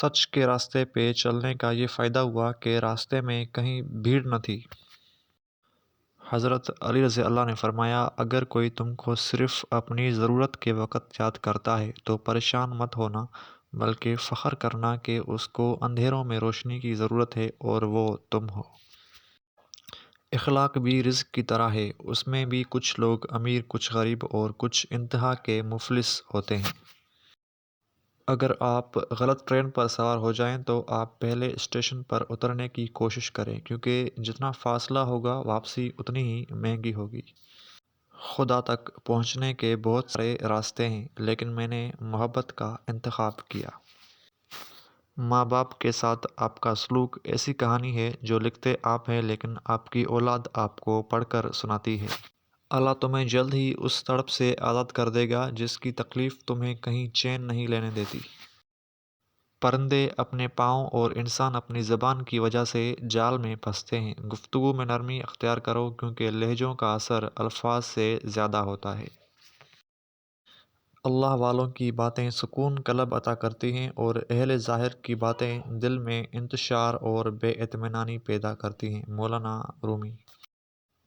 سچ کے راستے پہ چلنے کا یہ فائدہ ہوا کہ راستے میں کہیں بھیڑ نہ تھی۔ حضرت علی رضی اللہ عنہ نے فرمایا، اگر کوئی تم کو صرف اپنی ضرورت کے وقت یاد کرتا ہے تو پریشان مت ہونا، بلکہ فخر کرنا کہ اس کو اندھیروں میں روشنی کی ضرورت ہے اور وہ تم ہو۔ اخلاق بھی رزق کی طرح ہے، اس میں بھی کچھ لوگ امیر، کچھ غریب اور کچھ انتہا کے مفلس ہوتے ہیں۔ اگر آپ غلط ٹرین پر سوار ہو جائیں تو آپ پہلے اسٹیشن پر اترنے کی کوشش کریں، کیونکہ جتنا فاصلہ ہوگا واپسی اتنی ہی مہنگی ہوگی۔ خدا تک پہنچنے کے بہت سارے راستے ہیں، لیکن میں نے محبت کا انتخاب کیا۔ ماں باپ کے ساتھ آپ کا سلوک ایسی کہانی ہے جو لکھتے آپ ہیں لیکن آپ کی اولاد آپ کو پڑھ کر سناتی ہے۔ اللہ تمہیں جلد ہی اس تڑپ سے آزاد کر دے گا جس کی تکلیف تمہیں کہیں چین نہیں لینے دیتی۔ پرندے اپنے پاؤں اور انسان اپنی زبان کی وجہ سے جال میں پھنستے ہیں۔ گفتگو میں نرمی اختیار کرو، کیونکہ لہجوں کا اثر الفاظ سے زیادہ ہوتا ہے۔ اللہ والوں کی باتیں سکون قلب عطا کرتی ہیں اور اہل ظاہر کی باتیں دل میں انتشار اور بے اطمینانی پیدا کرتی ہیں۔ مولانا رومی۔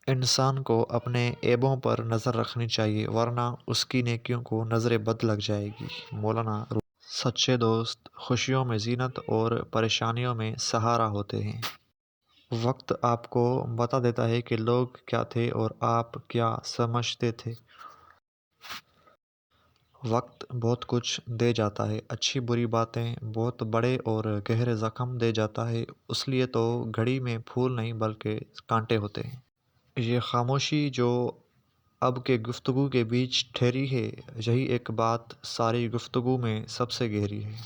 انسان کو اپنے عیبوں پر نظر رکھنی چاہیے، ورنہ اس کی نیکیوں کو نظر بد لگ جائے گی۔ مولانا رومی۔ سچے دوست خوشیوں میں زینت اور پریشانیوں میں سہارا ہوتے ہیں۔ وقت آپ کو بتا دیتا ہے کہ لوگ کیا تھے اور آپ کیا سمجھتے تھے۔ وقت بہت کچھ دے جاتا ہے، اچھی بری باتیں بہت بڑے اور گہرے زخم دے جاتا ہے، اس لیے تو گھڑی میں پھول نہیں بلکہ کانٹے ہوتے ہیں۔ یہ خاموشی جو اب کے گفتگو کے بیچ ٹھہری ہے، یہی ایک بات ساری گفتگو میں سب سے گہری ہے۔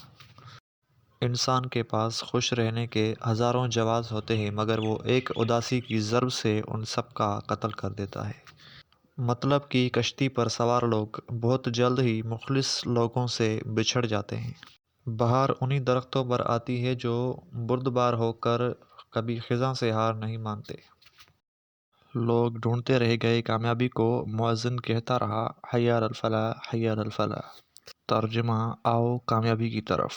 انسان کے پاس خوش رہنے کے ہزاروں جواز ہوتے ہیں، مگر وہ ایک اداسی کی ضرب سے ان سب کا قتل کر دیتا ہے۔ مطلب کی کشتی پر سوار لوگ بہت جلد ہی مخلص لوگوں سے بچھڑ جاتے ہیں۔ بہار انہی درختوں پر آتی ہے جو بردبار ہو کر کبھی خزاں سے ہار نہیں مانتے۔ لوگ ڈھونڈتے رہ گئے کامیابی کو، مؤذن کہتا رہا حی علی الفلاح حی علی الفلاح۔ ترجمہ، آؤ کامیابی کی طرف۔